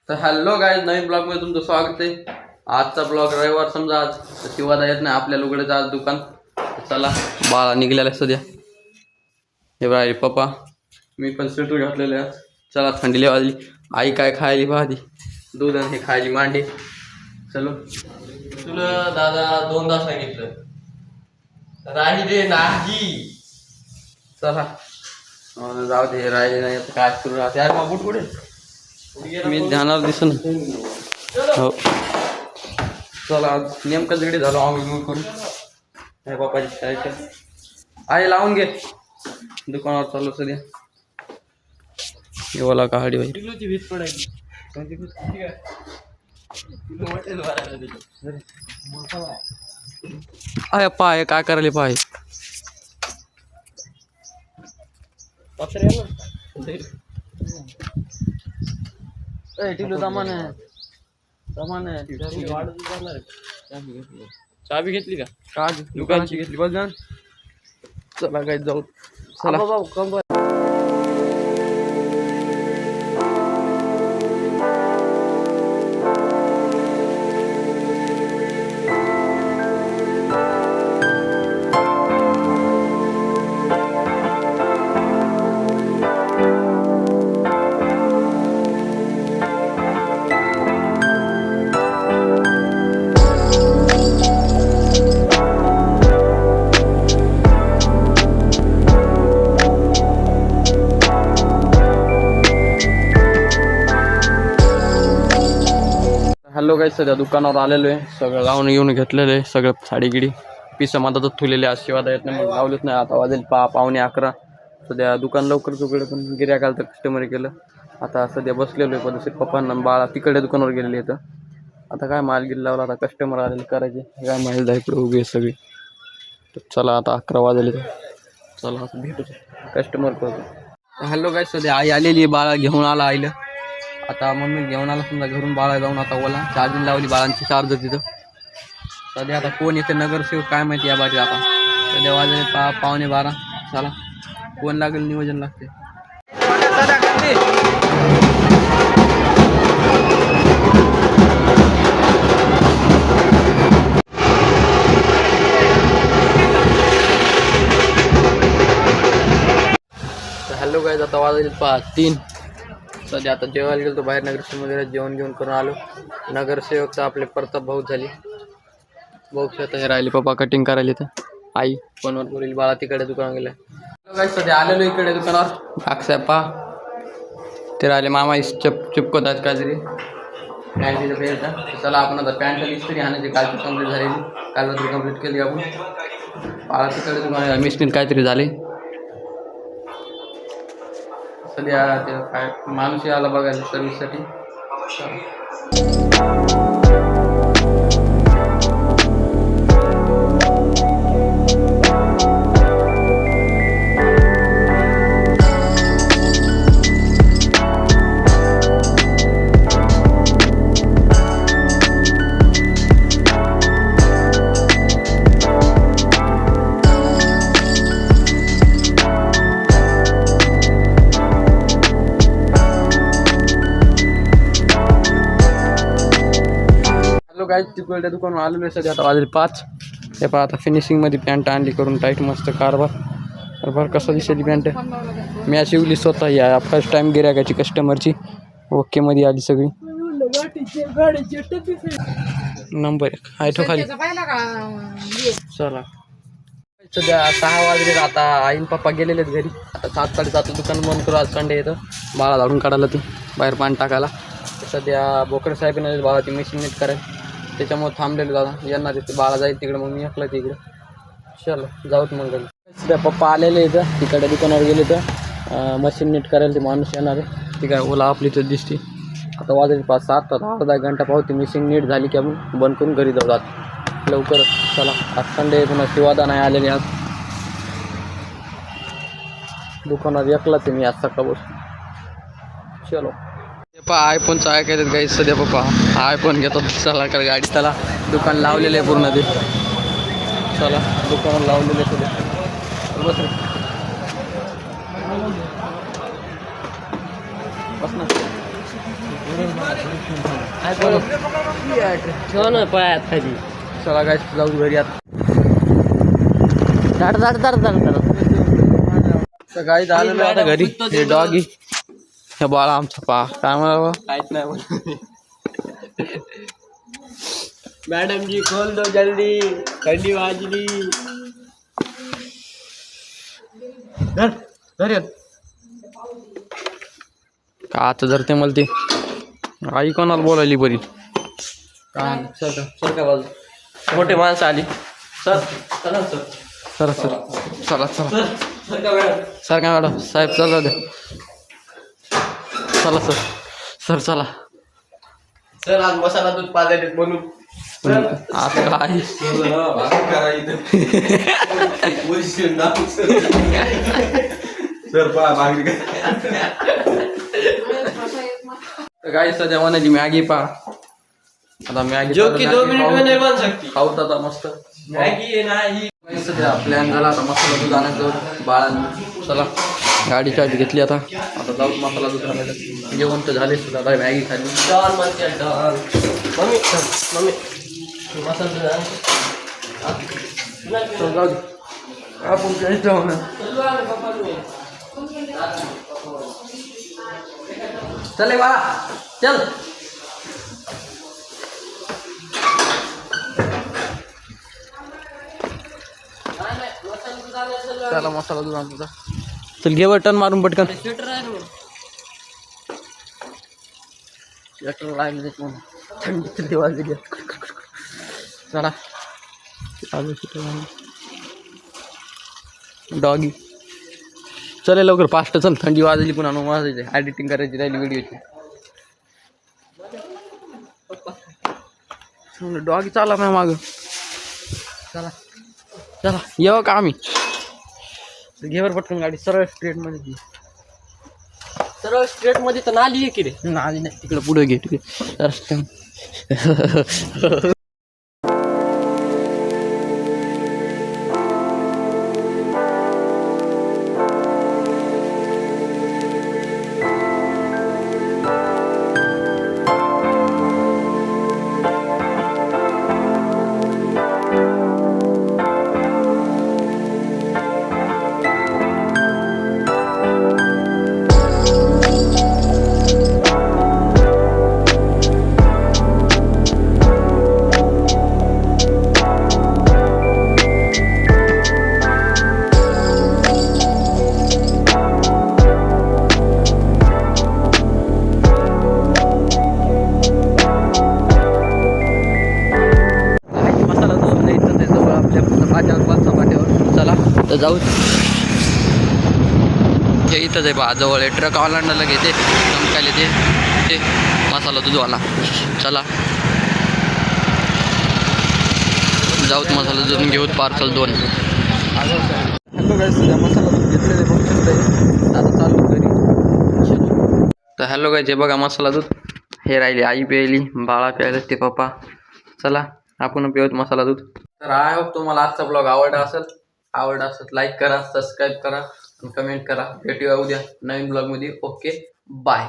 तर hello guys, नवीन ब्लॉगमध्ये तुमचं स्वागत आहे. आजचा ब्लॉग रविवार समजा, आज तर शिवादा येत नाही आपल्या उघडेचं आज दुकान. चला बाळा निघलेला सध्या. हे बाई पप्पा, मी पण स्वेटर घातलेले आज. चला थंडीला वाजली. आई काय खायली पाहती, दूध आणि हे खायली मांडी. चलो तुला दादा 2दा सांगितलं राहिले नाही. चला जाऊ दे, राहिले नाही आता काय सुरू राहते. यार मग बुट कुठे मी ध्यानावर दिसन. हो चला नेमकं तिकडे झालो आम्ही करून. हे बापाची शाळेच्या आहे लावून घे दुकानावर चालू सध्या. येवाला काहाडी बाई भीत पडायची. अरे पाय काय करायला पाय टिलू दमान चाबी घेतली का? का दुकानाची घेतली बघ. चला काय जाऊ. चला हॅलो गाईज, सध्या दुकानावर आलेलो आहे. सगळं लावून येऊन घेतलेलं आहे. सगळं साडी गिडी पिसं मधातच ठेवलेले. आज शिवादा येत नाही मग लावलेच नाही. आता वाजेल पावणे 11. सध्या दुकान लवकरच उघडलं पण गिऱ्हाईकाला तर कस्टमर केलं. आता सध्या बसलेलो आहे पद्धतशीर. पप्पांना बाळा तिकडे दुकानावर गेलेले येतं. आता काय माल गिल लावला, आता कस्टमर आलेले करायचे. काय माहिती जाय इकडे उभी सगळी. तर चला आता 11 वाजले. तर चला आता भेटू कस्टमर करतो. हॅलो गाईज, सध्या आई आलेली आहे. बाळा घेऊन आला आईला. आता मम्मी घेऊन आला समजा घरून. बाळा जाऊन आता ओला चार्जिंग लावली बाळांची चार्जर तिथं. सध्या आता कोण येते नगरसेवक काय माहिती या बाजू. आता सध्या वाजले पावणे 12. चला कोण लागेल नियोजन लागते. हॅलो गाईज, आता वाजले 3. सध्या आता जेवायला गेलो तो बाहेर नगरसेवकमध्ये. जेवण घेऊन करून आलो. नगरसेवकचं आपले प्रताप भाऊ झाली. भाऊ आता हे राहिले. पप्पा कटिंग करायला तर आई फोनवर बोलली. बाळा तिकडे दुकान गेलं. काय सध्या आलेलो इकडे दुकानावर. काकसाहेब पा ते राहिले. मामा चिपकवतात काहीतरी पॅन्टीचं फेरता. चला आपण आता पॅन्ट इस्त्री आणायची. कालची कंप्लीट झालेली. काल रात्री कंप्लीट केली आपण. बाळा तिकडे दुकान मिस्त्री काहीतरी झाले. सध्या ते काय माणूस आला बघायला सर्व्हिससाठी. काय तिकडे दुकान आलेलो आहे. सध्या आता वाजले 5. हे पहा आता फिनिशिंगमध्ये पॅन्ट आणली करून टाईट मस्त कारभार. बरं कसं दिसेल पॅन्ट. मी शिवली स्वतः. या फर्स्ट टाईम गिऱ्हाईकाची कस्टमरची ओकेमध्ये आली सगळी. नंबर 1 आहे तो खाली. चला सध्या 6 वाजले. आता आईन पप्पा गेलेले आहेत घरी. आता 7-7:30 दुकान बंद करू. आज संडे येतं. बाळा झाडून काढायला ती बाहेर पाणी टाकायला. सध्या बोकडे साहेब येणार बाळाची मशीन नीट करायला. त्याच्यामुळे थांबलेलं दादा यांना तिथे. बाळा जाईल तिकडे मग मी ऐकलं तिकडे. चलो जाऊत मग घरी. सध्या पप्पा आलेले इथं. तिकडे दुकानावर गेले तर मशीन नीट करायला ते माणूस येणार आहे. ती काय ओला आपली तर दिसते. आता वाजले 5-7. आता अर्धा घंटा पाहते. मशीन नीट झाली की आपण बंद करून घरी जाऊ जात लवकरच. चला आज संडे पुन्हा शिवादा नाही आलेली. आज दुकानावर एकलाच आहे मी आज सकाळपासून. चलो पप्पा आयफोनचं ऐकायचं काही. सध्या पप्पा आयफोन घेतो. चला कर गाडी. चला दुकान लावलेलं आहे पूर्ण ते. चला दुकान लावलेलं आहे सध्या. बस बस ना. ठेव ना पायात खाली. चला काय जाऊ घरी आता. तर काही झालं नाही आता घरी. हे डॉगी हे बाळा आमचा पा काय म्हणावं काहीच नाही बोल. मॅडम जी खोल दो जल्दी, थंडी वाजली. का आता जर ते मला ती आई कोणाला बोलायली बरी काय सर का बाजू मोठे माणसं आली. सर चला सर. चला सर चला चला सर का मॅडम. सर काय मॅडम साहेब चला द्या. चला सर सर चला. सर आज मसाला दूध पाजायचे म्हणून. आता काय काय सध्या म्हणायची मॅगी पा आता मॅगी जो की 2 मिनिट में नहीं बन सकती. खाऊ आता मस्त मॅगी नाही. सध्या प्लॅन झाला आता मसाला दूध आणायचं बाळांनी. चला गाडी चार्ज घेतली आता आता जाऊ मसाला दूध आणायला. जेवण तर झाले सुद्धा आता मॅगी खाली. डॉल म्हणते डॉल. मम्मी मम्मी मसाला दूध आण. चल जाऊ दे आपण काही जाऊ ना. चले बाळा चल. चला मसाला दूध आणतो. चल घे बटन मारून पटकन. स्वेटर आहे ना. स्वेटर लागले थंडी थंडी वाजली. चला डॉगी चल लवकर फास्ट चल. थंडी वाजली पुन्हा वाजायची. एडिटिंग करायची राहिली व्हिडिओची. डॉगी चाला नाही माग. चला चला येऊ का आम्ही. घेवर पटकन गाडी सरळ स्ट्रेट मध्ये घे. सरळ स्ट्रेट मध्ये तर नाली आहे की रे. नाली नाही तिकडे पुढे घे तिकडे रस्त्याने. तर जाऊ हे इथंच आहे बा जवळ आहे. ट्रक ओलांडायला घेते चमकायला ते मसाला दूधवाला. चला जाऊत मसाला दूध घेऊत पार्सल 2. हॅलो गाईस मसाला दूध घेतलेले बघू शकता. आता चालू घरी. तर हॅलो गाईस हे बघा मसाला दूध हे राहिले. आई प्यायली बाळा प्यायला ते पप्पा. चला आपण पिऊत मसाला दूध. तर आय होप तुम्हाला आजचा ब्लॉग आवडला असेल लाईक करा सबस्क्राईब करा कमेंट करा. भेटूया उद्या नवीन ब्लॉगमध्ये. Okay bye.